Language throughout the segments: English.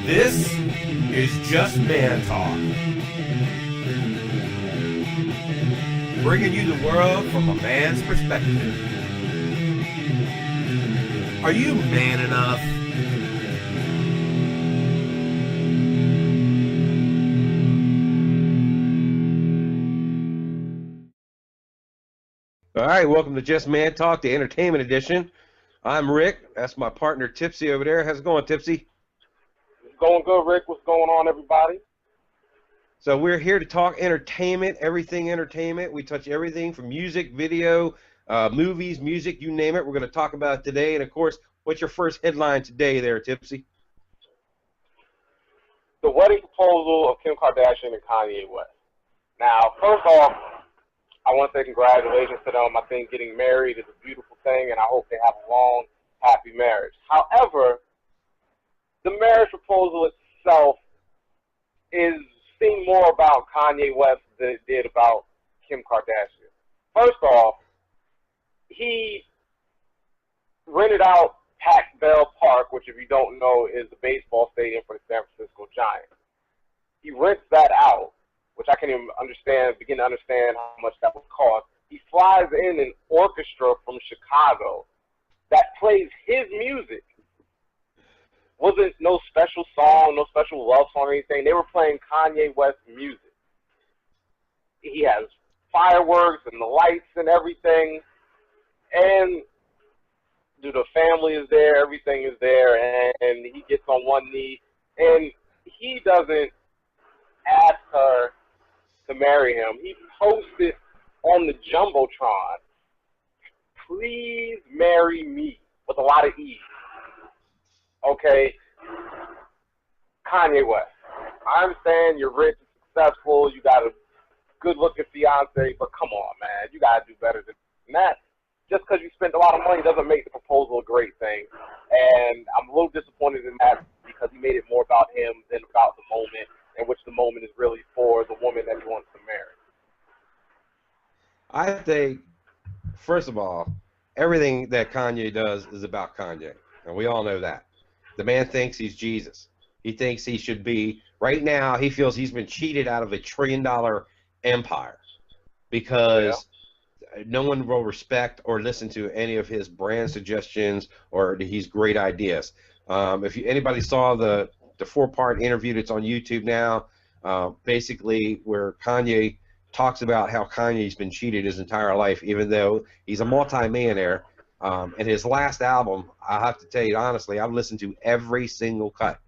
This is Just Man Talk. Bringing you the world from a man's perspective. Are you man enough? All right, welcome to Just Man Talk, the entertainment edition. I'm Rick. That's my partner, Tipsy, over there. How's it going, Tipsy? It's going good, Rick. What's going on, everybody? So we're here to talk entertainment, everything entertainment. We touch everything from music, video, movies, music, you name it. We're going to talk about it today. And, of course, what's your first headline today there, Tipsy? The wedding proposal of Kim Kardashian and Kanye West. Now, first off, I want to say congratulations to them. I think getting married is a beautiful thing, and I hope they have a long, happy marriage. However, the marriage proposal itself seemed more about Kanye West than it did about Kim Kardashian. First off, he rented out Pac Bell Park, which, if you don't know, is the baseball stadium for the San Francisco Giants. He rents that out, which I can't even begin to understand how much that would cost. He flies in an orchestra from Chicago that plays his music. Wasn't no special song, no special love song or anything. They were playing Kanye West music. He has fireworks and the lights and everything. And the family is there, everything is there, and he gets on one knee. And he doesn't ask her to marry him. He posted on the Jumbotron, "Please marry me," with a lot of E's. Okay, Kanye West, I understand you're rich and successful, you got a good-looking fiance, but come on, man, you got to do better than that. Just because you spent a lot of money doesn't make the proposal a great thing, and I'm a little disappointed in that because he made it more about him than about the moment, in which the moment is really for the woman that he wants to marry. I think, first of all, everything that Kanye does is about Kanye, and we all know that. The man thinks he's Jesus. He thinks he should be, right now, he feels he's been cheated out of $1 trillion empire because no one will respect or listen to any of his brand suggestions or his great ideas. If anybody saw the 4-part interview that's on YouTube now, basically where Kanye talks about how Kanye's been cheated his entire life, even though he's a multi-millionaire. And his last album, I have to tell you honestly, I've listened to every single cut,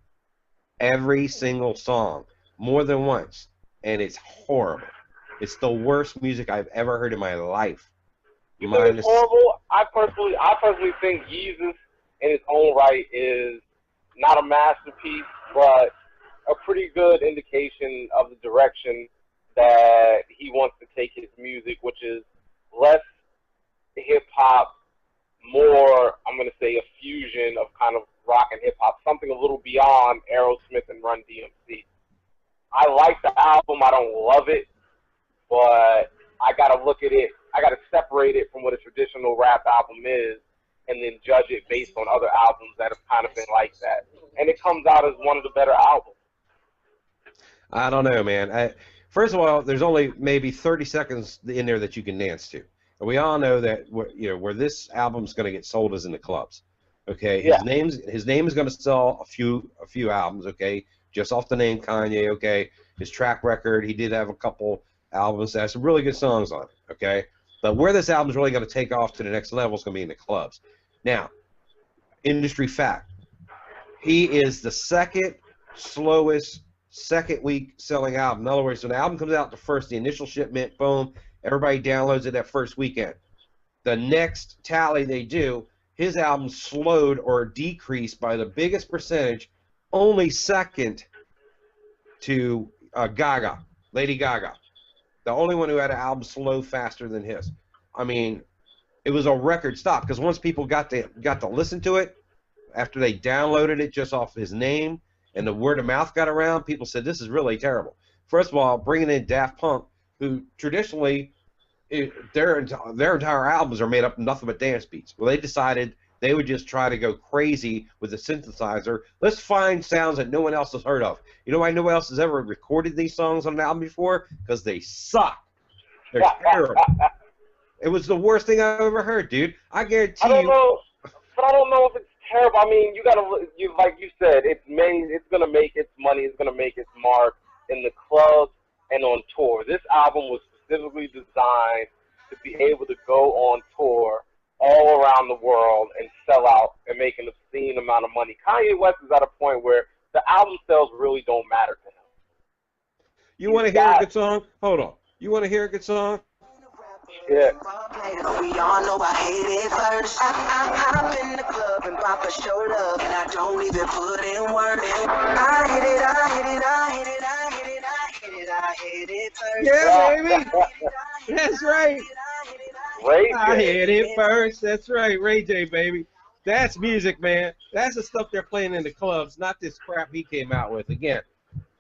every single song, more than once, and it's horrible. It's the worst music I've ever heard in my life. You think it's horrible? I personally think Jesus, in his own right, is not a masterpiece, but a pretty good indication of the direction that he wants to take his music, which is less hip-hop, more, I'm going to say, a fusion of kind of rock and hip-hop, something a little beyond Aerosmith and Run DMC. I like the album. I don't love it, but I got to look at it. I got to separate it from what a traditional rap album is and then judge it based on other albums that have kind of been like that. And it comes out as one of the better albums. I don't know, man. First of all, there's only maybe 30 seconds in there that you can dance to. And we all know that where this album's going to get sold is in the clubs. Okay, his name is going to sell a few albums. Okay, just off the name Kanye. Okay, his track record, he did have a couple albums that have some really good songs on it. Okay, but where this album's really going to take off to the next level is going to be in the clubs. Now, industry fact: he is the second slowest, second week selling album. In other words, when the album comes out the first, the initial shipment, boom. Everybody downloads it that first weekend. The next tally they do, his album slowed or decreased by the biggest percentage, only second to Lady Gaga. The only one who had an album slow faster than his. I mean, it was a record stop because once people got to listen to it, after they downloaded it just off his name and the word of mouth got around, people said, this is really terrible. First of all, bringing in Daft Punk, who traditionally their entire albums are made up of nothing but dance beats. Well, they decided they would just try to go crazy with the synthesizer. Let's find sounds that no one else has heard of. You know why no one else has ever recorded these songs on an album before? Because they suck. They're terrible. It was the worst thing I've ever heard, dude. I guarantee you. I don't know, but I don't know if it's terrible. I mean, you like you said, it's gonna make its money, it's gonna make its mark in the clubs and on tour. This album was specifically designed to be able to go on tour all around the world and sell out and make an obscene amount of money. Kanye West is at a point where the album sales really don't matter to him. You want to hear a good song? Hold on. You want to hear a good song? Yeah. We all know I hate it first. I hop in the club and pop a show love, and I don't even put in work. I hit it, I hit it, I hit it, I hit it, I hit it, I hit it first. Yeah, baby. That's right. Ray J. I hit it first. That's right, Ray J, baby. That's music, man. That's the stuff they're playing in the clubs, not this crap he came out with. Again,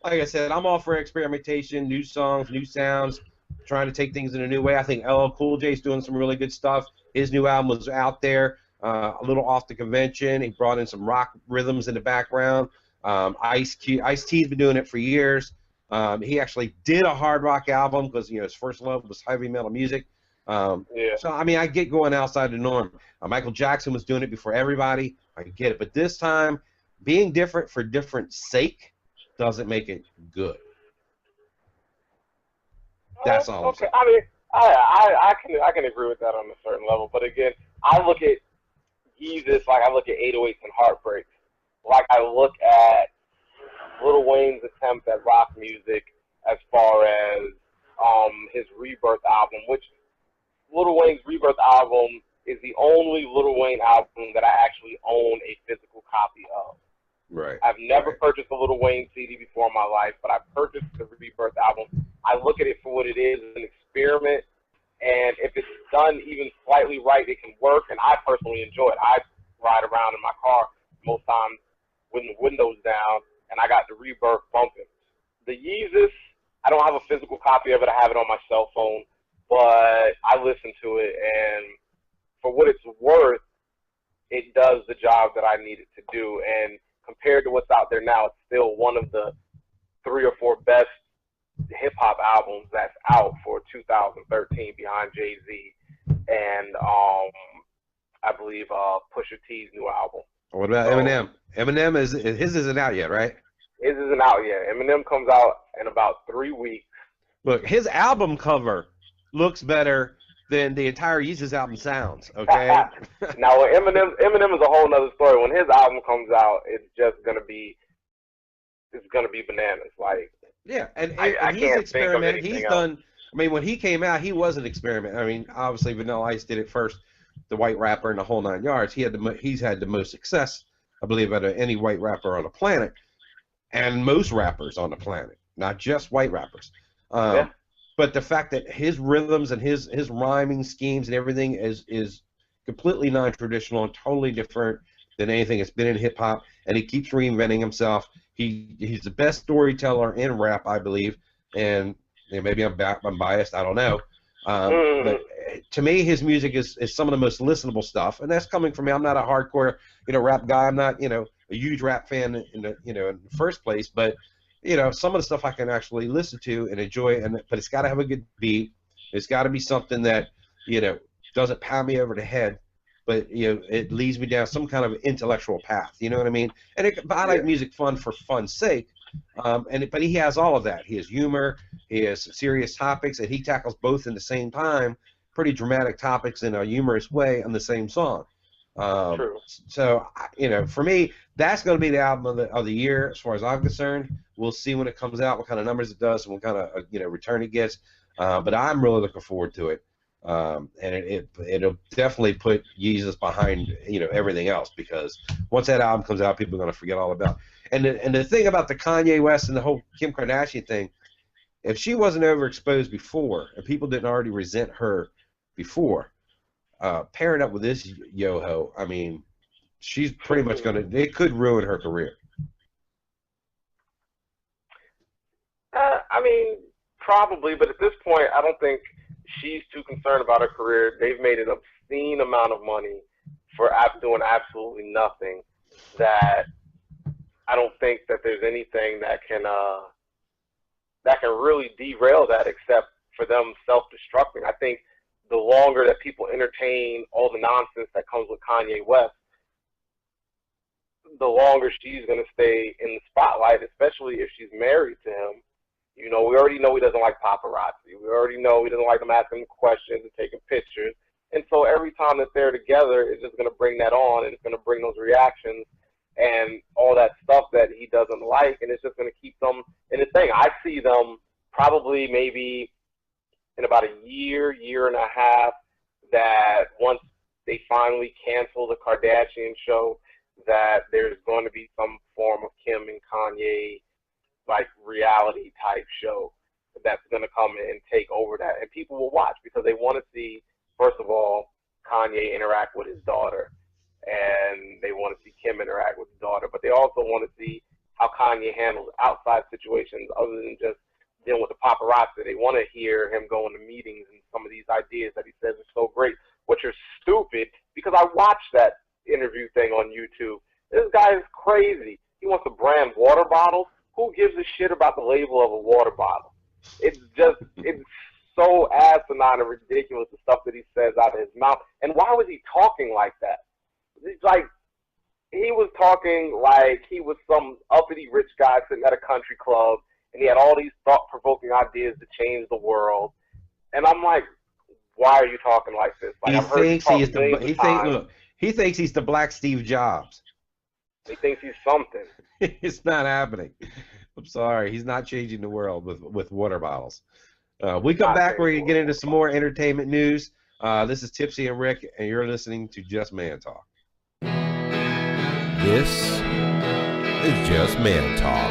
like I said, I'm all for experimentation, new songs, new sounds, trying to take things in a new way. I think LL Cool J's doing some really good stuff. His new album was out there, a little off the convention. He brought in some rock rhythms in the background. Ice-T's been doing it for years. He actually did a hard rock album because his first love was heavy metal music. So I mean, I get going outside the norm. Michael Jackson was doing it before everybody. I get it, but this time, being different for different sake doesn't make it good. That's all. Okay. I mean, I can agree with that on a certain level, but again, I look at Yeezus like I look at 808s and Heartbreaks, like I look at Lil Wayne's attempt at rock music as far as his Rebirth album, which Lil Wayne's Rebirth album is the only Lil Wayne album that I actually own a physical copy of. Right. I've never purchased a Lil Wayne CD before in my life, but I purchased the Rebirth album. I look at it for what it is, an experiment, and if it's done even slightly right, it can work, and I personally enjoy it. I ride around in my car most times with the windows down, and I got the Rebirth bumping. The Yeezus, I don't have a physical copy of it. I have it on my cell phone, but I listen to it, and for what it's worth, it does the job that I need it to do, and compared to what's out there now, it's still one of the 3 or 4 best hip-hop albums that's out for 2013 behind Jay-Z and I believe Pusha T's new album. What about Eminem? Eminem his isn't out yet, right? His isn't out yet. Eminem comes out in about 3 weeks. Look, his album cover looks better than the entire Yeezus album sounds. Okay. Now, Eminem is a whole nother story. When his album comes out, it's gonna be bananas. Like, yeah, and I he's can't experimented. think of He's anything done. I mean, when he came out, he was an experiment. I mean, obviously, Vanilla Ice did it first, the white rapper and the whole 9 yards. He's had the most success, I believe, out of any white rapper on the planet, and most rappers on the planet, not just white rappers. But the fact that his rhythms and his rhyming schemes and everything is completely non-traditional and totally different than anything that's been in hip-hop, and he keeps reinventing himself. He's the best storyteller in rap, I believe, and maybe I'm biased, I don't know. But to me, his music is some of the most listenable stuff, and that's coming from me. I'm not a hardcore, rap guy. I'm not, a huge rap fan in the first place, but some of the stuff I can actually listen to and enjoy, but it's got to have a good beat. It's got to be something that doesn't pound me over the head, but it leads me down some kind of intellectual path. You know what I mean? And I like music fun for fun's sake. But he has all of that. He has humor, he has serious topics, and he tackles both in the same time. Pretty dramatic topics in a humorous way on the same song. True. So for me, that's going to be the album of the year as far as I'm concerned. We'll see when it comes out, what kind of numbers it does, and what kind of return it gets. But I'm really looking forward to it. And it'll definitely put Yeezus behind everything else, because once that album comes out, people are going to forget all about it. And the thing about the Kanye West and the whole Kim Kardashian thing, if she wasn't overexposed before and people didn't already resent her before, pairing up with this yo-ho, I mean, she's pretty much it could ruin her career. I mean, probably, but at this point, I don't think she's too concerned about her career. They've made an obscene amount of money for doing absolutely nothing, that I don't think that there's anything that can really derail that except for them self-destructing. I think the longer that people entertain all the nonsense that comes with Kanye West, the longer she's going to stay in the spotlight, especially if she's married to him. You know, we already know he doesn't like paparazzi. We already know he doesn't like them asking questions and taking pictures. And so every time that they're together, it's just going to bring that on, and it's going to bring those reactions and all that stuff that he doesn't like, and it's just going to keep them in the thing. I see them probably maybe in about a year, year and a half, that once they finally cancel the Kardashian show, that there's going to be some form of Kim and Kanye, like, reality type show that's going to come in and take over that. And people will watch because they want to see, first of all, Kanye interact with his daughter, and they want to see Kim interact with his daughter, but they also want to see how Kanye handles outside situations other than just dealing with the paparazzi. They want to hear him go into meetings and some of these ideas that he says are so great, which are stupid, because I watched that interview thing on YouTube. This guy is crazy. He wants to brand water bottles. Who gives a shit about the label of a water bottle? It's so asinine and ridiculous, the stuff that he says out of his mouth. And why was he talking like that? It's like he was talking like he was some uppity rich guy sitting at a country club, and he had all these thought-provoking ideas to change the world. And I'm like, why are you talking like this? Like, he thinks he's the Black Steve Jobs. He thinks he's something. It's not happening. I'm sorry. He's not changing the world with water bottles. We come back, we're going to get into some more entertainment news. This is Tipsy and Rick, and you're listening to Just Man Talk. This is Just Man Talk.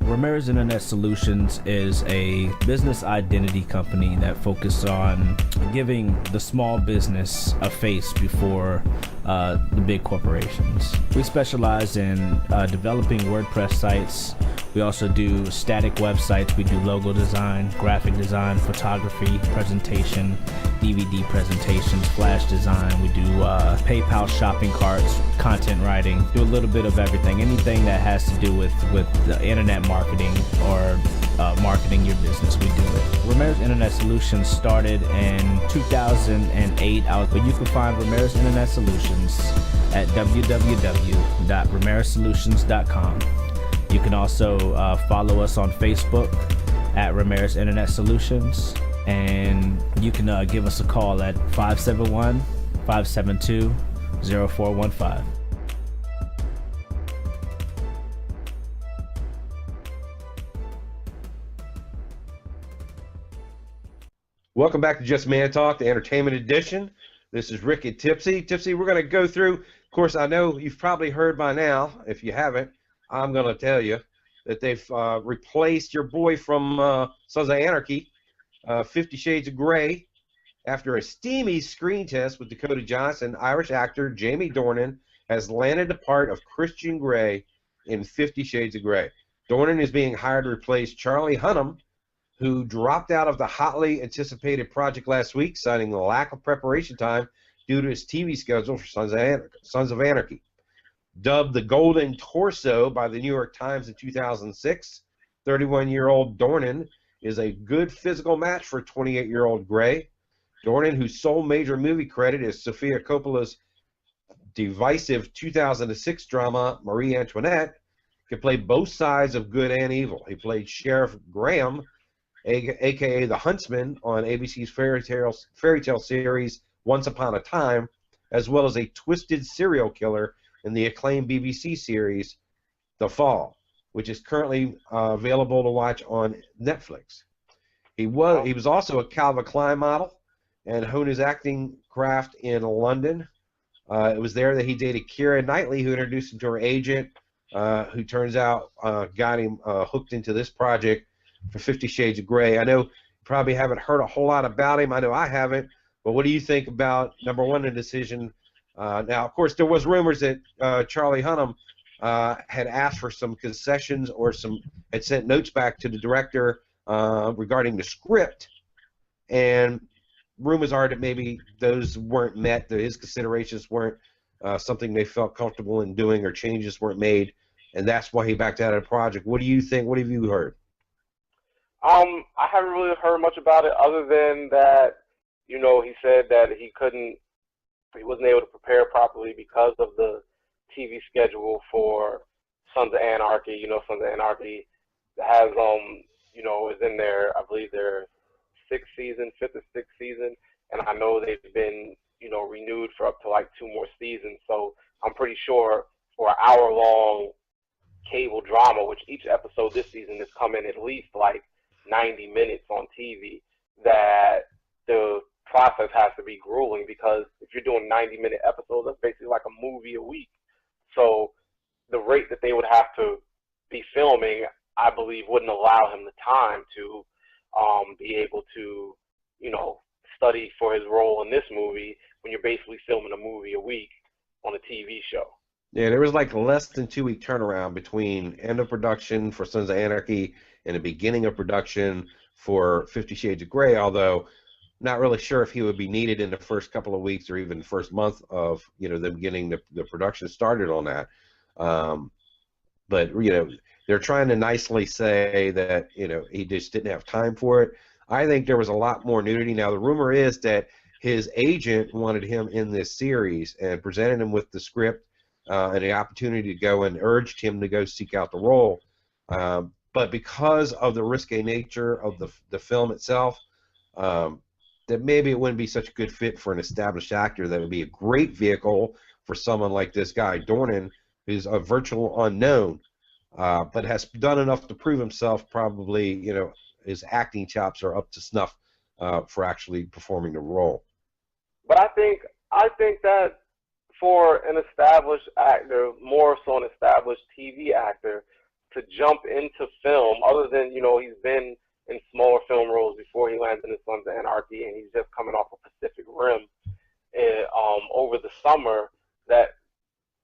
Ramirez Internet Solutions is a business identity company that focuses on giving the small business a face before the big corporations. We specialize in developing WordPress sites. We also do static websites. We do logo design, graphic design, photography, presentation, DVD presentations, flash design. We do PayPal shopping carts, content writing, do a little bit of everything. Anything that has to do with the internet marketing or marketing your business, we do it. Ramirez Internet Solutions started in 2008, but you can find Ramirez Internet Solutions at www.ramirezsolutions.com. You can also follow us on Facebook at Ramirez Internet Solutions, and you can give us a call at 571-572-0415. Welcome back to Just Man Talk, the entertainment edition. This is Rick and Tipsy. Tipsy, we're going to go through, of course, I know you've probably heard by now. If you haven't, I'm going to tell you that they've replaced your boy from Sons of Anarchy, 50 Shades of Grey. After a steamy screen test with Dakota Johnson, Irish actor Jamie Dornan has landed the part of Christian Grey in 50 Shades of Grey. Dornan is being hired to replace Charlie Hunnam, who dropped out of the hotly anticipated project last week, citing the lack of preparation time due to his TV schedule for Sons of Anarchy. Dubbed the Golden Torso by the New York Times in 2006, 31-year-old Dornan is a good physical match for 28-year-old Grey. Dornan, whose sole major movie credit is Sofia Coppola's divisive 2006 drama Marie Antoinette, can play both sides of good and evil. He played Sheriff Graham, a.k.a. the Huntsman, on ABC's fairy tale series Once Upon a Time, as well as a twisted serial killer in the acclaimed BBC series The Fall, which is currently available to watch on Netflix. He was also a Calvin Klein model and honed his acting craft in London. It was there that he dated Keira Knightley, who introduced him to her agent, who turns out got him hooked into this project for 50 Shades of Grey. I know you probably haven't heard a whole lot about him. I know I haven't. But what do you think about, number one, the decision? Now, of course, there was rumors that Charlie Hunnam had asked for some concessions or had sent notes back to the director regarding the script, and rumors are that maybe those weren't met, that his considerations weren't something they felt comfortable in doing, or changes weren't made, and that's why he backed out of the project. What do you think? What have you heard? I haven't really heard much about it other than that, he said that he wasn't able to prepare properly because of the TV schedule for Sons of Anarchy. Sons of Anarchy has, is in their, I believe their fifth or sixth season, and I know they've been, renewed for up to like 2 more seasons. So I'm pretty sure for an hour-long cable drama, which each episode this season is coming at least like 90 minutes on TV, that the process has to be grueling, because if you're doing 90-minute episodes, that's basically like a movie a week. So the rate that they would have to be filming, I believe, wouldn't allow him the time to be able to, study for his role in this movie when you're basically filming a movie a week on a TV show. Yeah, there was like less than 2-week turnaround between end of production for Sons of Anarchy and the beginning of production for 50 Shades of Grey, although not really sure if he would be needed in the first couple of weeks or even the first month of, them getting the production started on that. But, they're trying to nicely say that, he just didn't have time for it. I think there was a lot more nudity. Now, the rumor is that his agent wanted him in this series and presented him with the script and the opportunity to go, and urged him to go seek out the role. But because of the risque nature of the film itself, that maybe it wouldn't be such a good fit for an established actor. That would be a great vehicle for someone like this guy, Dornan, who's a virtual unknown, but has done enough to prove himself. Probably, his acting chops are up to snuff for actually performing the role. But I think that for an established actor, more so an established TV actor, to jump into film, other than, he's been in smaller film roles before he lands in the Sons of Anarchy, and he's just coming off of Pacific Rim over the summer, that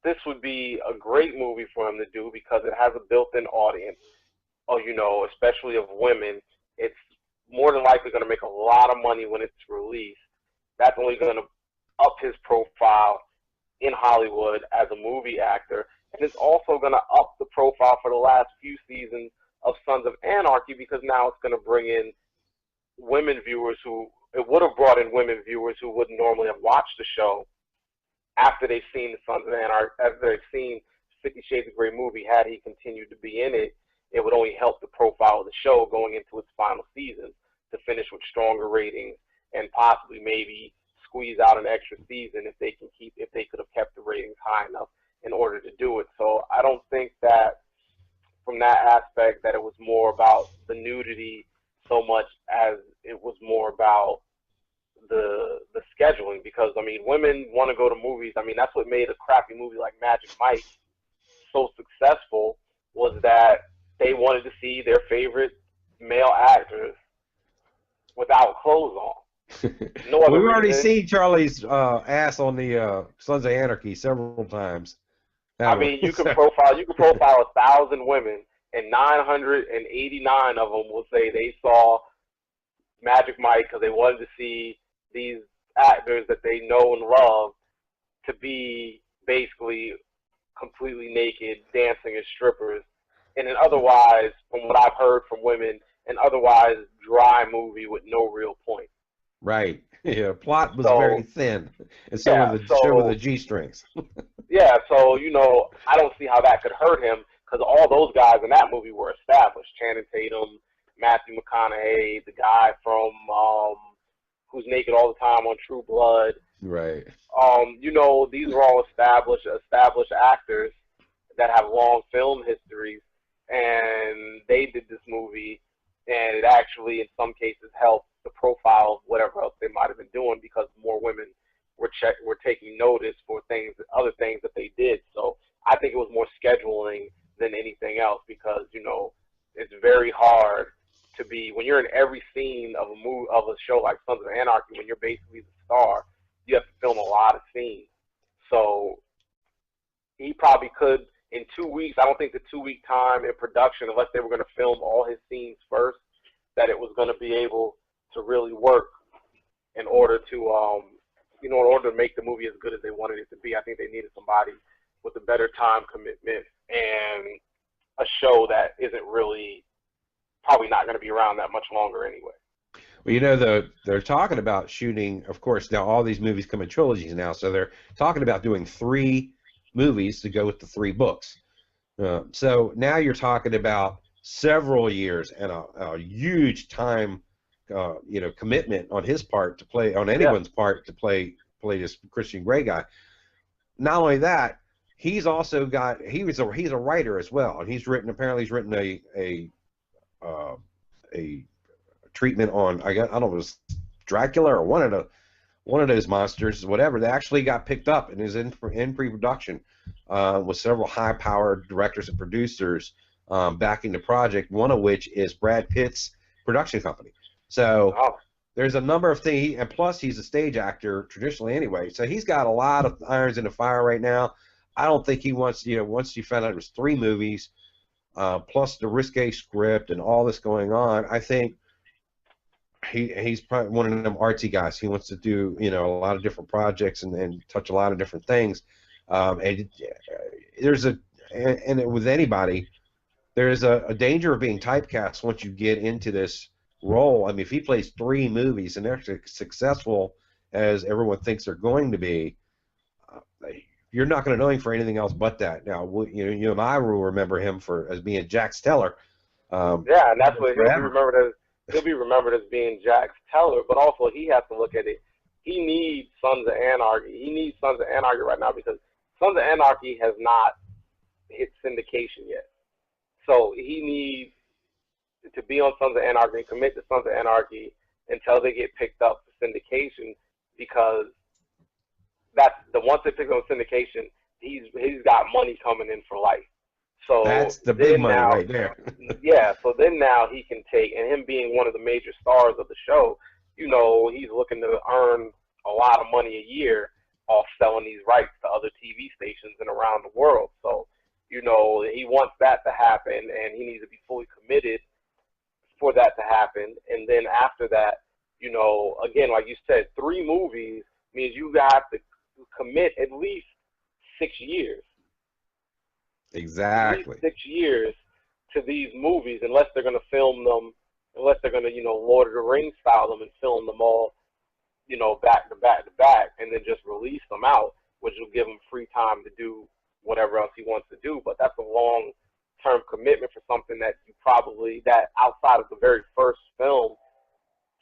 this would be a great movie for him to do, because it has a built-in audience, especially of women. It's more than likely going to make a lot of money when it's released. That's only going to up his profile in Hollywood as a movie actor, and it's also going to up the profile for the last few seasons of Sons of Anarchy, because now it's going to bring in women viewers it would have brought in women viewers who wouldn't normally have watched the show after they've seen the Sons of Anarchy, after they've seen 50 Shades of Grey movie. Had he continued to be in it, it would only help the profile of the show going into its final season to finish with stronger ratings, and possibly maybe squeeze out an extra season if they could have kept the ratings high enough in order to do it. So I don't think that from that aspect that it was more about the nudity so much as it was more about the scheduling, because women want to go to movies. That's what made a crappy movie like Magic Mike so successful, was that they wanted to see their favorite male actors without clothes on. No other We've already reason. seen Charlie's ass on the Sons of Anarchy several times. You could profile 1,000 women, and 989 of them will say they saw Magic Mike because they wanted to see these actors that they know and love to be basically completely naked, dancing as strippers, in an otherwise, from what I've heard from women, an otherwise dry movie with no real point. Right. Yeah, plot was very thin, and so were the G-strings. Yeah, so, I don't see how that could hurt him, because all those guys in that movie were established. Channing Tatum, Matthew McConaughey, the guy from who's naked all the time on True Blood. Right. These are all established actors that have long film histories, and they did this movie, and it actually, in some cases, helped the profile of whatever else they might have been doing, because more women were taking notice for other things that they did. So I think it was more scheduling than anything else, because it's very hard to be, when you're in every scene of a show like Sons of Anarchy, when you're basically the star, you have to film a lot of scenes. So he probably could, in 2 weeks, I don't think the 2-week time in production, unless they were going to film all his scenes first, that it was going to be able to really work in order to, in order to make the movie as good as they wanted it to be. I think they needed somebody with a better time commitment and a show that isn't really probably not going to be around that much longer anyway. Well, they're talking about shooting, of course, now all these movies come in trilogies now, so they're talking about doing 3 movies to go with the 3 books. So now you're talking about several years and a huge time, commitment on his part to play, on anyone's part to play this Christian Grey guy. Not only that, he's also got he's a writer as well, and he's written a treatment on I don't know if it was Dracula or one of those monsters, whatever. That actually got picked up and is in pre-production with several high-powered directors and producers backing the project. One of which is Brad Pitt's production company. So there's a number of things, and plus he's a stage actor traditionally anyway. So he's got a lot of irons in the fire right now. I don't think he wants, once you found out it was 3 movies, plus the risque script and all this going on, I think he's probably one of them artsy guys. He wants to do, a lot of different projects and touch a lot of different things. And with anybody, there's a danger of being typecast once you get into this role. I mean, if he plays 3 movies and they're successful as everyone thinks they're going to be, you're not going to know him for anything else but that. Now, you and I will remember him as being Jax Teller. And that's what he'll be remembered as being Jax Teller. But also, he has to look at it. He needs Sons of Anarchy. He needs Sons of Anarchy right now because Sons of Anarchy has not hit syndication yet. So he needs to be on Sons of Anarchy and commit to Sons of Anarchy until they get picked up for syndication, because once they pick up syndication, he's got money coming in for life. So that's the big money right there. Yeah, so then now he can take, and him being one of the major stars of the show, he's looking to earn a lot of money a year off selling these rights to other TV stations and around the world. So, he wants that to happen, and he needs to be fully committed for that to happen. And then after that, again, like you said, 3 movies means you have to commit at least 6 years. Exactly. At least 6 years to these movies, unless they're going to film them, unless they're going to, Lord of the Rings style them and film them all, back to back to back, and then just release them out, which will give him free time to do whatever else he wants to do. But that's a long-term commitment for something that that outside of the very first film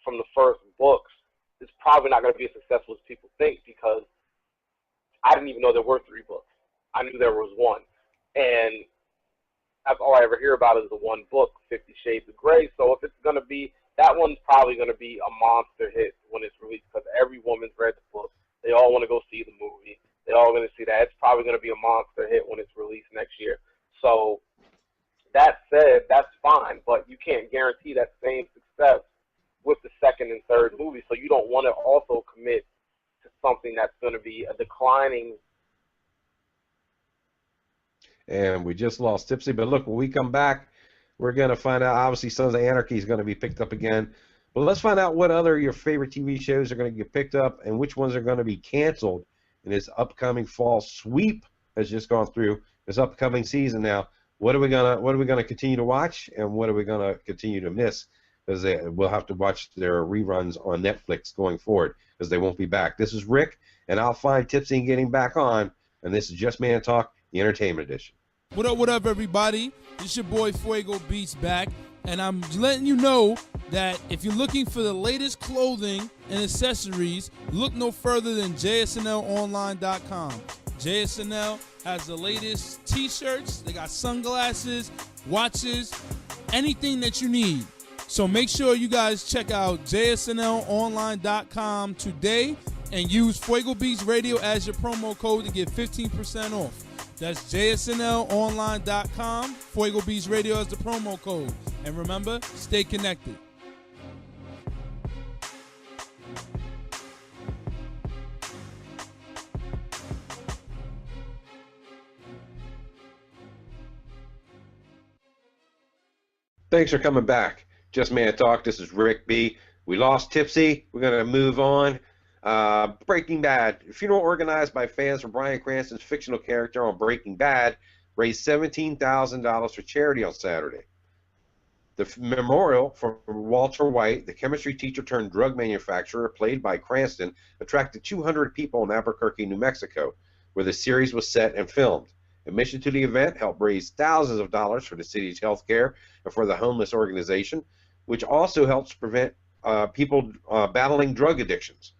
from the first books is probably not going to be as successful as people think, because I didn't even know there were 3 books. I knew there was 1. And that's all I ever hear about is the 1 book, 50 Shades of Grey. So if it's going to be, that one's probably going to be a monster hit when it's released, because every woman's read the book. They all want to go see the movie. They're all going to see that. It's probably going to be a monster hit when it's released next year. So that said, that's fine, but you can't guarantee that same success with the 2nd and 3rd movie. So you don't want to also commit to something that's going to be a declining. And we just lost Tipsy, but look, when we come back, we're going to find out. Obviously, Sons of Anarchy is going to be picked up again. But let's find out what other your favorite TV shows are going to get picked up and which ones are going to be canceled in this upcoming fall sweep that's just gone through this upcoming season. Now, what are we gonna continue to watch, and what are we gonna continue to miss? Because we'll have to watch their reruns on Netflix going forward, because they won't be back. This is Rick, and I'll find Tipsy and getting back on, and this is Just Man Talk, the Entertainment Edition. What up, everybody? It's your boy Fuego Beats back, and I'm letting you know that if you're looking for the latest clothing and accessories, look no further than JSNLonline.com. JSNL has the latest t-shirts, they got sunglasses, watches, anything that you need. So make sure you guys check out JSNLonline.com today and use Fuego Beats Radio as your promo code to get 15% off. That's JSNLonline.com, Fuego Beats Radio as the promo code. And remember, stay connected. Thanks for coming back. Just Man Talk. This is Rick B. We lost Tipsy. We're going to move on. Breaking Bad. A funeral organized by fans for Bryan Cranston's fictional character on Breaking Bad raised $17,000 for charity on Saturday. The memorial for Walter White, the chemistry teacher turned drug manufacturer played by Cranston, attracted 200 people in Albuquerque, New Mexico, where the series was set and filmed. Admission to the event helped raise thousands of dollars for the city's health care and for the homeless organization, which also helps prevent people battling drug addictions.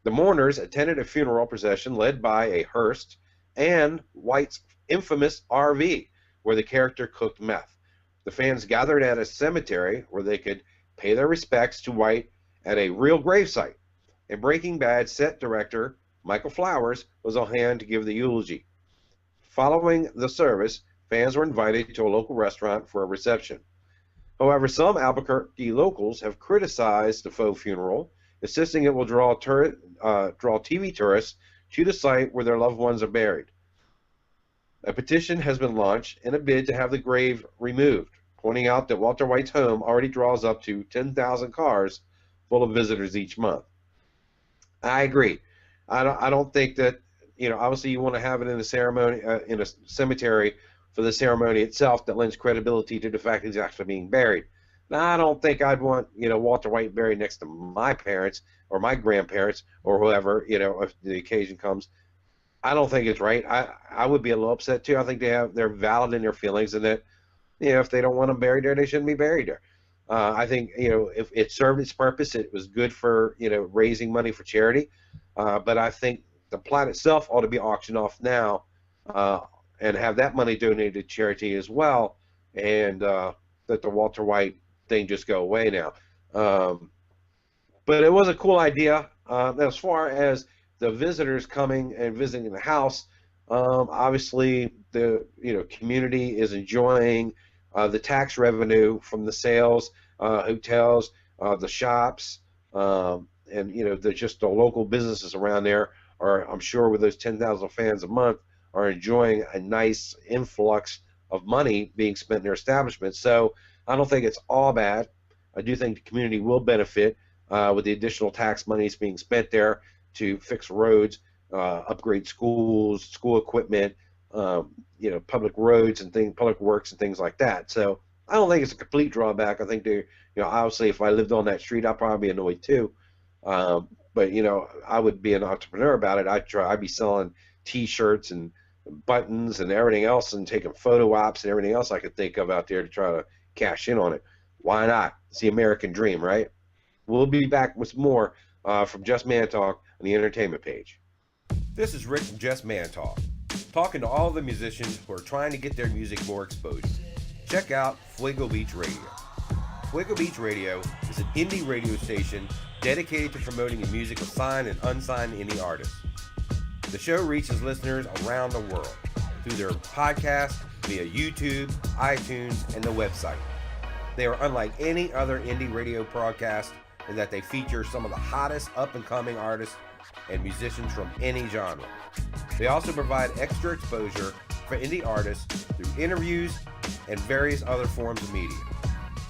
The mourners attended a funeral procession led by a hearse and White's infamous RV, where the character cooked meth. The fans gathered at a cemetery where they could pay their respects to White at a real gravesite. And Breaking Bad set director Michael Flowers was on hand to give the eulogy. Following the service, fans were invited to a local restaurant for a reception. However, some Albuquerque locals have criticized the faux funeral, insisting it will draw TV tourists to the site where their loved ones are buried. A petition has been launched in a bid to have the grave removed, pointing out that Walter White's home already draws up to 10,000 cars full of visitors each month. I agree. I don't think that, obviously you want to have it in a ceremony, in a cemetery for the ceremony itself that lends credibility to the fact that he's actually being buried. Now, I don't think I'd want, Walter White buried next to my parents or my grandparents or whoever, if the occasion comes. I don't think it's right. I would be a little upset too. I think they're valid in their feelings, and that if they don't want them buried there, they shouldn't be buried there. I think if it served its purpose, it was good for raising money for charity. But I think the plot itself ought to be auctioned off now, and have that money donated to charity as well, and that the Walter White thing just go away now. But it was a cool idea. As far as the visitors coming and visiting the house, obviously the community is enjoying the tax revenue from the sales, hotels, the shops, and just the local businesses around there are, I'm sure, with those 10,000 fans a month, are enjoying a nice influx of money being spent in their establishments. So I don't think it's all bad. I do think the community will benefit with the additional tax monies being spent there to fix roads, upgrade schools, school equipment, public roads and public works and things like that. So I don't think it's a complete drawback. I think obviously if I lived on that street, I'd probably be annoyed too. But I would be an entrepreneur about it. I'd be selling T-shirts and buttons and everything else, and taking photo ops and everything else I could think of out there to try to cash in on it. Why not? It's the American dream, right? We'll be back with more from Just Man Talk on the entertainment page. This is Rick from Just Man Talk, talking to all the musicians who are trying to get their music more exposure. Check out Fuego Beach Radio. Fuego Beach Radio is an indie radio station dedicated to promoting the music of signed and unsigned indie artists. The show reaches listeners around the world through their podcast, via YouTube, iTunes, and the website. They are unlike any other indie radio broadcast in that they feature some of the hottest up-and-coming artists and musicians from any genre. They also provide extra exposure for indie artists through interviews and various other forms of media.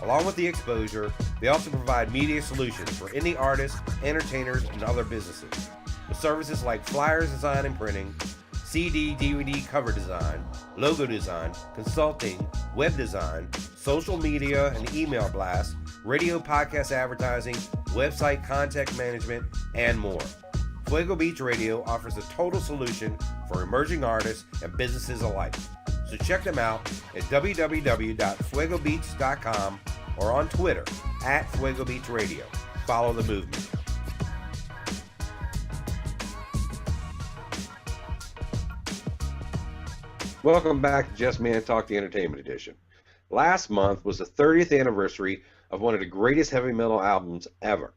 Along with the exposure, they also provide media solutions for indie artists, entertainers, and other businesses, with services like flyers design and printing, CD, DVD cover design, logo design, consulting, web design, social media and email blasts, radio podcast advertising, website content management, and more. Fuego Beach Radio offers a total solution for emerging artists and businesses alike. So check them out at www.fuegobeach.com or on Twitter @FuegoBeachRadio. Follow the movement. Welcome back to Just Man Talk, the Entertainment Edition. Last month was the 30th anniversary of one of the greatest heavy metal albums ever,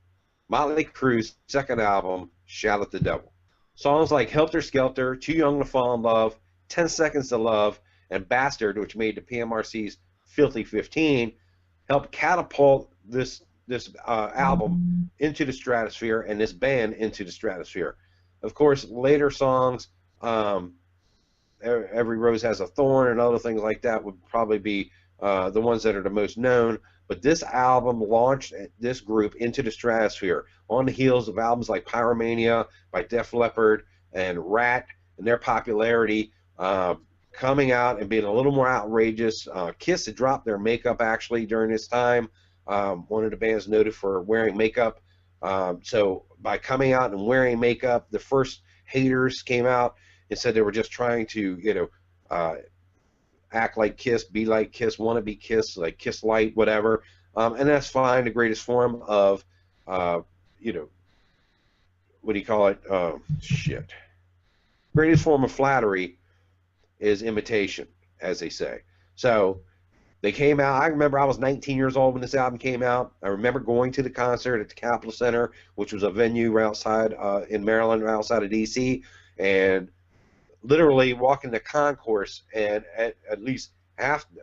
Motley Crue's second album, Shout at the Devil. Songs like Helter Skelter, Too Young to Fall in Love, 10 Seconds to Love, and Bastard, which made the PMRC's Filthy 15, helped catapult this album into the stratosphere and this band into the stratosphere. Of course, later songs, Every Rose Has a Thorn and other things like that would probably be the ones that are the most known. But this album launched this group into the stratosphere on the heels of albums like Pyromania by Def Leppard and Rat, and their popularity coming out and being a little more outrageous. Kiss had dropped their makeup actually during this time. One of the bands noted for wearing makeup. So by coming out and wearing makeup, the first haters came out and said they were just trying to, act like Kiss, be like Kiss, want to be Kiss, like Kiss Light, whatever. And that's fine. The greatest form of, what do you call it? Greatest form of flattery is imitation, as they say. So they came out. I remember I was 19 years old when this album came out. I remember going to the concert at the Capitol Center, which was a venue right outside in Maryland, right outside of D.C., and literally walking the concourse, and at least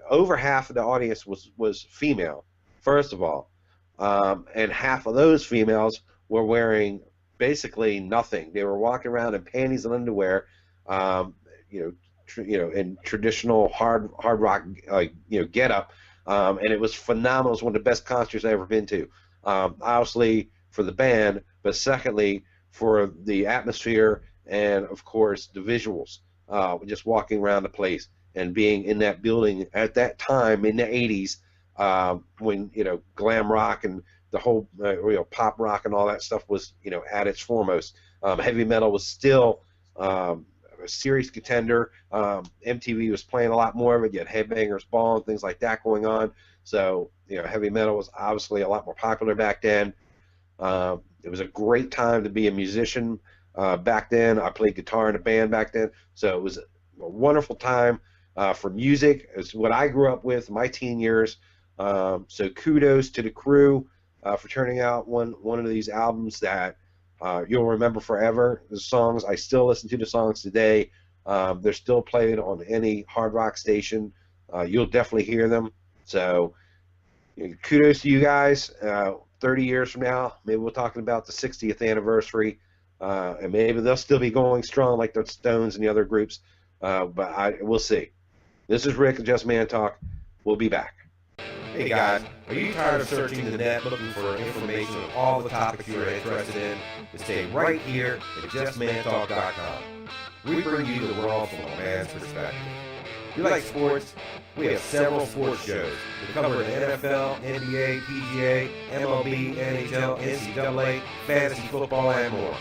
over half of the audience was female, first of all, and half of those females were wearing basically nothing. They were walking around in panties and underwear, in traditional hard rock getup, and it was phenomenal. It was one of the best concerts I've ever been to. Obviously for the band, but secondly for the atmosphere and of course the visuals. Just walking around the place and being in that building at that time in the 80s, when glam rock and the whole pop rock and all that stuff was at its foremost. Heavy metal was still a serious contender. MTV was playing a lot more of it. You had Headbangers Ball and things like that going on. So heavy metal was obviously a lot more popular back then. It was a great time to be a musician back then. I played guitar in a band back then, so it was a wonderful time for music. It's what I grew up with my teen years. So kudos to the crew for turning out one of these albums that you'll remember forever. The songs, I still listen to the songs today. They're still played on any hard rock station. You'll definitely hear them. So kudos to you guys. 30 years from now, maybe we're talking about the 60th anniversary, and maybe they'll still be going strong like the Stones and the other groups, but we'll see. This is Rick and Just Man Talk. We'll be back. Hey guys, are you tired of searching the net looking for information on all the topics you're interested in? Then stay right here at JustManTalk.com. We bring you the world from a man's perspective. If you like sports, we have several sports shows. We cover the NFL, NBA, PGA, MLB, NHL, NCAA, fantasy football, and more.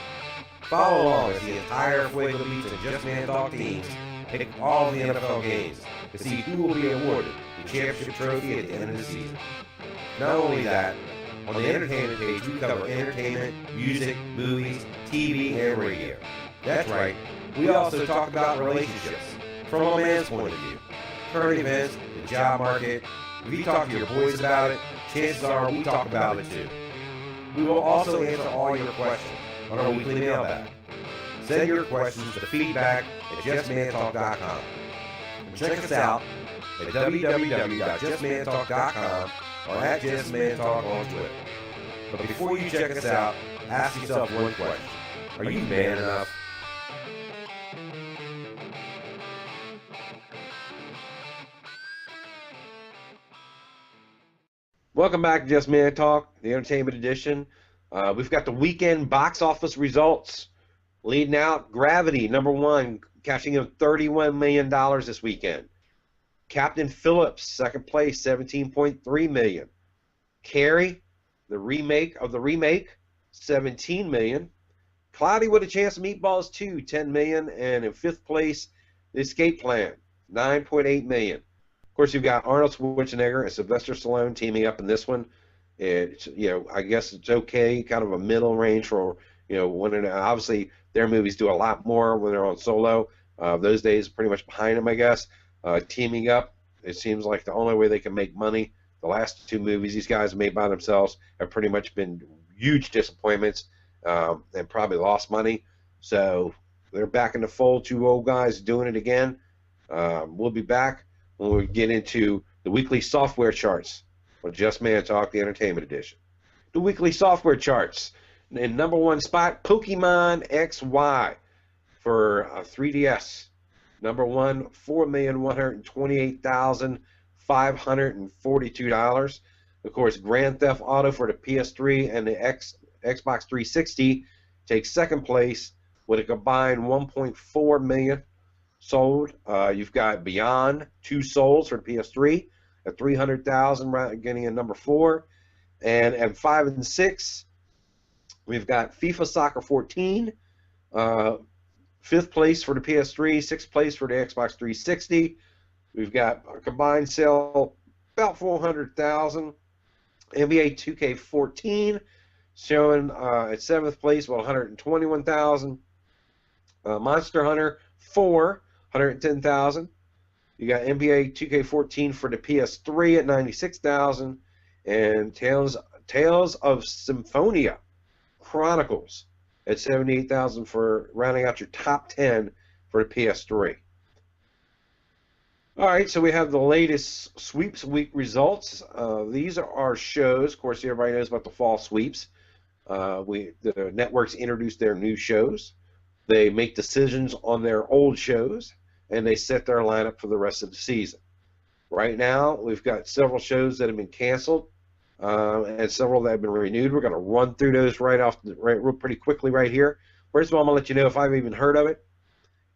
Follow along as the entire Fuego Beach and Just Man Talk teams pick all the NFL games to see who will be awarded the championship trophy at the end of the season. Not only that, on the entertainment page we cover entertainment, music, movies, TV, and radio. That's right, we also talk about relationships from a man's point of view. Current events, the job market. If you talk to your boys about it, chances are we talk about it too. We will also answer all your questions on our weekly mailbag. Send your questions to feedback at justmantalk.com. And check us out at www.justmantalk.com or at justmantalk on Twitter. But before you check us out, ask yourself one question. Are you man enough? Welcome back to Just Man Talk, the Entertainment Edition. We've got the weekend box office results. Leading out, Gravity, #1, cashing in $31 million this weekend. Captain Phillips, second place, $17.3 million. Carrie, the remake of the remake, $17 million. Cloudy with a Chance of Meatballs 2, $10 million. And in fifth place, The Escape Plan, $9.8 million. Of course, you've got Arnold Schwarzenegger and Sylvester Stallone teaming up in this one. It's, I guess it's okay, kind of a middle range for, obviously their movies do a lot more when they're on solo. Those days pretty much behind them, I guess. Teaming up, it seems like the only way they can make money. The last two movies these guys made by themselves have pretty much been huge disappointments and probably lost money. So they're back in the fold, two old guys doing it again. We'll be back when we get into the weekly software charts on Just Man Talk, the Entertainment Edition. The weekly software charts. In #1 spot, Pokemon XY for 3DS. #1, 4,128,000 $542. Of course, Grand Theft Auto for the PS3 and the Xbox 360 takes second place with a combined 1.4 million sold. You've got Beyond Two Souls for the PS3 at 300,000, getting in number 4. And at 5 and 6, we've got FIFA Soccer 14, 5th place for the PS3, 6th place for the Xbox 360. We've got a combined sale about 400,000. NBA 2K14 showing at 7th place with 121,000. Monster Hunter 4, 110,000. You got NBA 2K14 for the PS3 at 96,000, and Tales of Symphonia Chronicles at 78,000 for rounding out your top 10 for the PS3. All right, so we have the latest sweeps week results. These are our shows. Of course, everybody knows about the fall sweeps. The networks introduce their new shows. They make decisions on their old shows, and they set their lineup for the rest of the season. Right now, we've got several shows that have been canceled and several that have been renewed. We're going to run through those real pretty quickly right here. First of all, I'm going to let you know if I've even heard of it,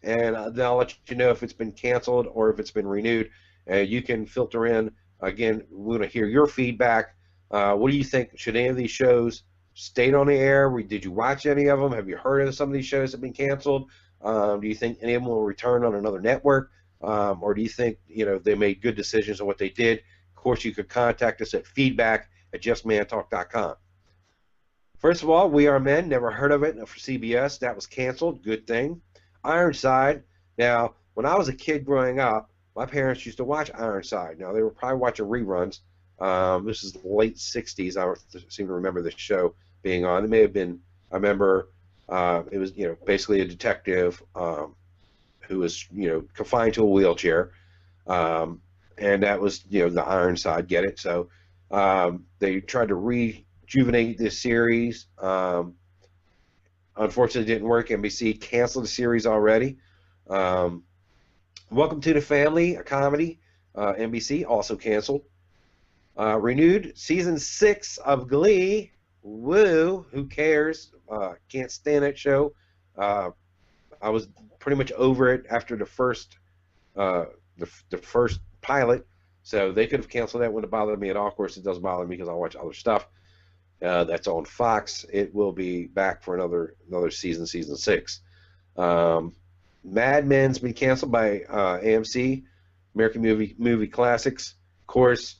and then I'll let you know if it's been canceled or if it's been renewed. You can filter in. Again, we want to hear your feedback. What do you think? Should any of these shows stay on the air? Did you watch any of them? Have you heard of some of these shows that have been canceled? Do you think any of them will return on another network? Or do you think they made good decisions on what they did? Of course, you could contact us at feedback@justmantalk.com. First of all, We Are Men, never heard of it for CBS. That was canceled. Good thing. Ironside. Now, when I was a kid growing up, my parents used to watch Ironside. Now, they were probably watching reruns. This is the late 60s. I don't seem to remember this show being on. It may have been, I remember it was, basically a detective who was, confined to a wheelchair. And that was, the Ironside, get it? So they tried to rejuvenate this series. Unfortunately, it didn't work. NBC canceled the series already. Welcome to the Family, a comedy. NBC also canceled. Renewed season 6 of Glee. Woo! Who cares? Can't stand that show. I was pretty much over it after the first pilot, so they could have canceled that. Wouldn't have bothered me at all. Of course, it doesn't bother me because I watch other stuff. That's on Fox. It will be back for another season 6. Mad Men's been canceled by AMC, American Movie Classics. Of course,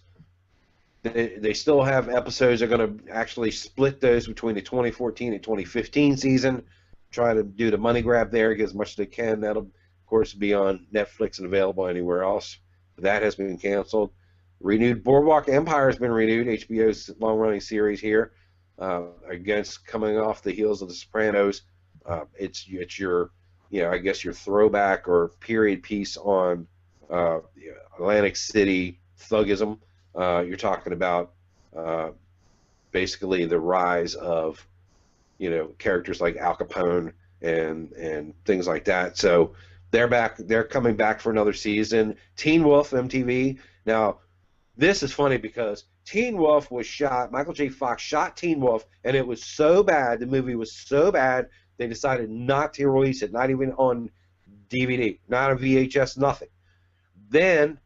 they still have episodes. They're going to actually split those between the 2014 and 2015 season, try to do the money grab there, get as much as they can. That'll, of course, be on Netflix and available anywhere else. That has been canceled. Renewed Boardwalk Empire has been renewed, HBO's long-running series here. Against coming off the heels of The Sopranos, it's your, I guess your throwback or period piece on Atlantic City thugism. You're talking about basically the rise of, characters like Al Capone and things like that. So they're back. They're coming back for another season. Teen Wolf, MTV. Now, this is funny because Teen Wolf was shot. Michael J. Fox shot Teen Wolf, and it was so bad. The movie was so bad they decided not to release it, not even on DVD, not on VHS, nothing. Then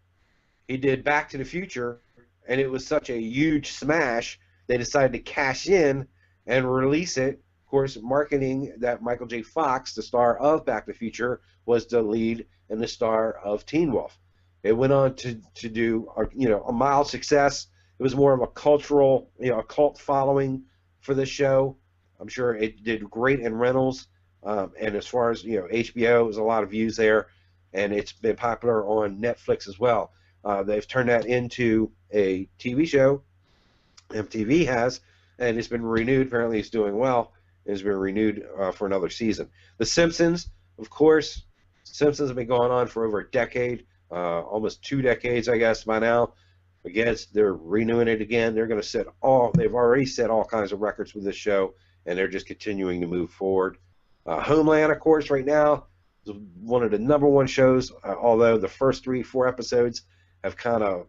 he did Back to the Future, and it was such a huge smash, they decided to cash in and release it. Of course, marketing that Michael J. Fox, the star of Back to the Future, was the lead and the star of Teen Wolf. It went on to do a mild success. It was more of a cultural, a cult following for the show. I'm sure it did great in rentals, and as far as HBO, there's a lot of views there, and it's been popular on Netflix as well. They've turned that into a TV show. MTV has, and it's been renewed. Apparently, it's doing well. It's been renewed for another season. The Simpsons, of course. Simpsons have been going on for over a decade, almost 2 decades, I guess, by now. Again, they're renewing it again. They're going to they've already set all kinds of records with this show, and they're just continuing to move forward. Homeland, of course, right now is one of the #1 shows, although the first 3-4 episodes have kind of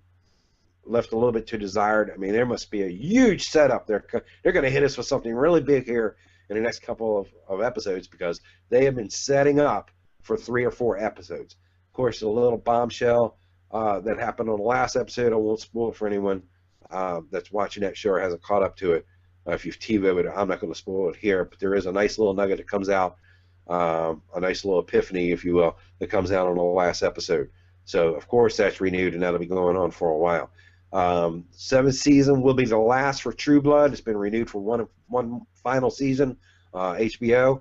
left a little bit to desired. I mean, there must be a huge setup. They're going to hit us with something really big here in the next couple of episodes, because they have been setting up for 3 or 4 episodes. Of course, a little bombshell that happened on the last episode. I won't spoil it for anyone that's watching that show or hasn't caught up to it. If you've TiVoed it, I'm not going to spoil it here, but there is a nice little nugget that comes out, a nice little epiphany, if you will, that comes out on the last episode. So, of course, that's renewed, and that'll be going on for a while. 7th season will be the last for True Blood. It's been renewed for one final season, HBO.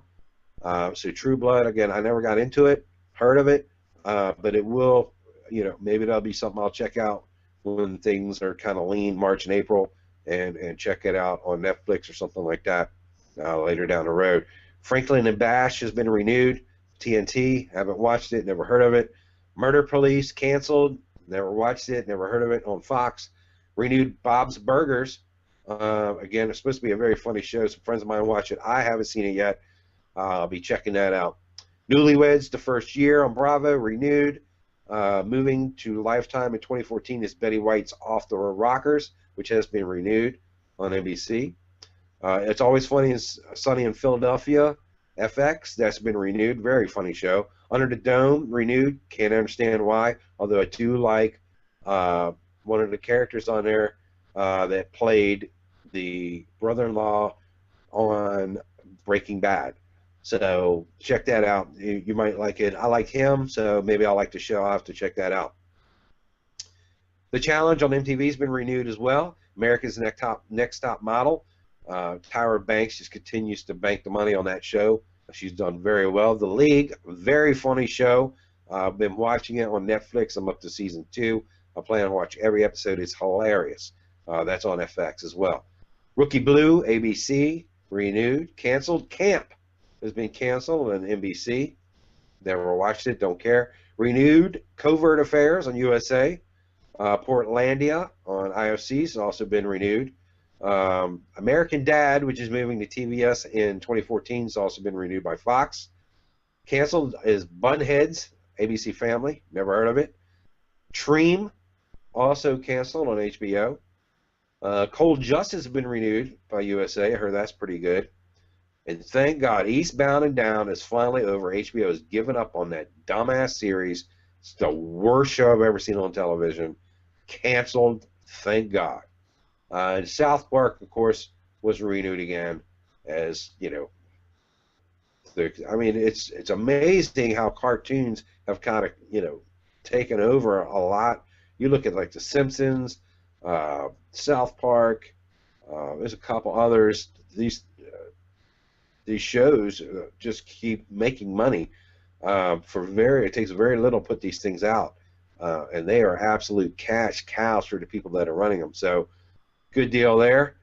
So True Blood, again, I never got into it, heard of it, but it will, maybe that'll be something I'll check out when things are kind of lean, March and April, and check it out on Netflix or something like that later down the road. Franklin and Bash has been renewed. TNT, haven't watched it, never heard of it. Murder Police, canceled, never watched it, never heard of it, on Fox. Renewed Bob's Burgers. Again, it's supposed to be a very funny show. Some friends of mine watch it. I haven't seen it yet. I'll be checking that out. Newlyweds, the first year on Bravo, renewed. Moving to Lifetime in 2014 is Betty White's Off the Rockers, which has been renewed on NBC. It's Always Sunny in Philadelphia, FX, that's been renewed. Very funny show. Under the Dome, renewed. Can't understand why, although I do like one of the characters on there that played the brother-in-law on Breaking Bad. So check that out. You might like it. I like him, so maybe I'll like the show. I'll have to check that out. The Challenge on MTV has been renewed as well. America's Next Top Model. Tyra Banks just continues to bank the money on that show. She's done very well. The League, very funny show. I've been watching it on Netflix. I'm up to season 2. I plan to watch every episode. It's hilarious. That's on FX as well. Rookie Blue, ABC, renewed. Canceled. Camp has been canceled on NBC. Never watched it. Don't care. Renewed. Covert Affairs on USA. Portlandia on IOC has also been renewed. American Dad, which is moving to TBS in 2014, has also been renewed by Fox. Canceled is Bunheads, ABC Family. Never heard of it. Treem, also canceled on HBO. Cold Justice has been renewed by USA. I heard that's pretty good. And thank God, Eastbound and Down is finally over. HBO has given up on that dumbass series. It's the worst show I've ever seen on television. Canceled, thank God. And South Park, of course, was renewed again, as I mean, it's amazing how cartoons have kind of taken over a lot. You look at like The Simpsons, South Park. There's a couple others. These shows just keep making money. It takes very little to put these things out, and they are absolute cash cows for the people that are running them. So. Good deal there.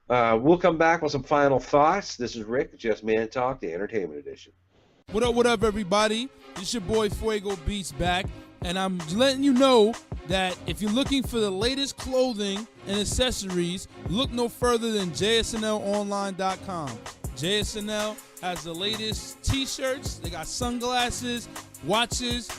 We'll come back with some final thoughts. This is Rick, Just Man Talk, the Entertainment Edition. What up, everybody? It's your boy Fuego Beats back, and I'm letting you know that if you're looking for the latest clothing and accessories, look no further than jsnlonline.com. JSNL has the latest t-shirts, they got sunglasses, watches,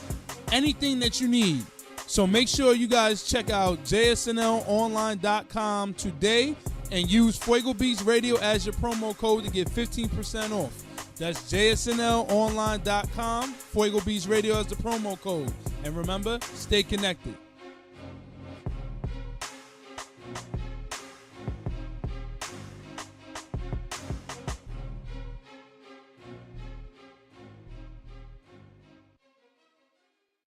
anything that you need. So make sure you guys check out jsnlonline.com today and use Fuego Beats Radio as your promo code to get 15% off. That's jsnlonline.com, Fuego Beats Radio as the promo code. And remember, stay connected.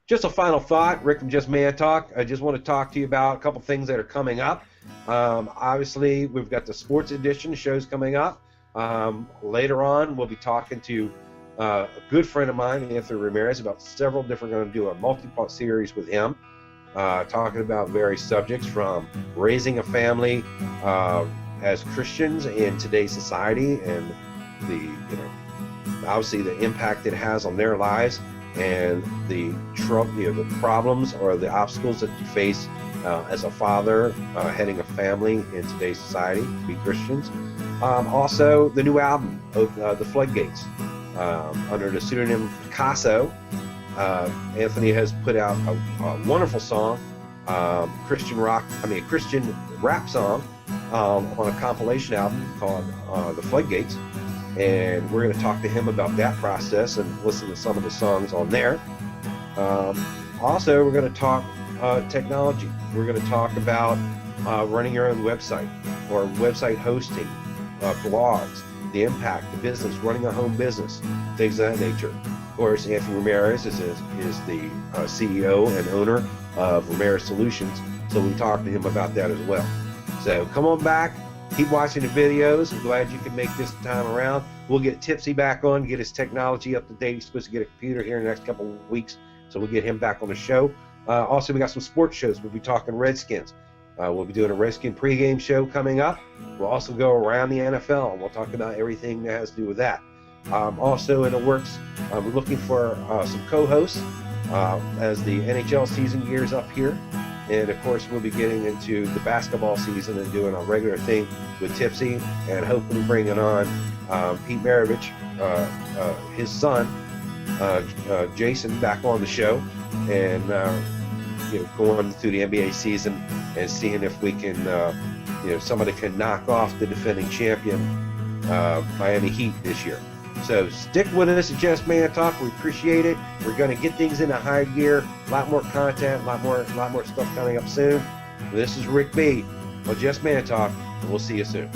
Just a final thought, Rick from Just Man Talk. I just want to talk to you about a couple things that are coming up. Obviously, we've got the sports edition shows coming up. Later on, we'll be talking to a good friend of mine, Anthony Ramirez, about several different, going to do a multi-part series with him, talking about various subjects from raising a family as Christians in today's society and obviously the impact it has on their lives, and the problems or the obstacles that you face as a father heading a family in today's society to be Christians. Also, the new album, The Floodgates, under the pseudonym Picasso. Anthony has put out a wonderful song Christian rap song on a compilation album called The Floodgates. And we're going to talk to him about that process and listen to some of the songs on there. Also, we're going to talk technology. We're going to talk about running your own website or website hosting, blogs, the impact, the business, running a home business, things of that nature. Of course, Anthony Ramirez is the CEO and owner of Ramirez Solutions, so we talked to him about that as well. So come on back. Keep watching the videos. I'm glad you can make this time around. We'll get Tipsy back on, get his technology up to date. He's supposed to get a computer here in the next couple of weeks, so we'll get him back on the show. Also, we got some sports shows. We'll be talking Redskins. We'll be doing a Redskin pregame show coming up. We'll also go around the NFL, and we'll talk about everything that has to do with that. Also in the works, we're looking for some co-hosts as the NHL season gears up here. And of course, we'll be getting into the basketball season and doing a regular thing with Tipsy, and hopefully bringing on Pete Maravich, his son, Jason, back on the show, and going through the NBA season and seeing if we can, somebody can knock off the defending champion, Miami Heat this year. So stick with us at Just Man Talk. We appreciate it. We're going to get things into high gear. A lot more content, a lot more stuff coming up soon. This is Rick B on Just Man Talk, and we'll see you soon.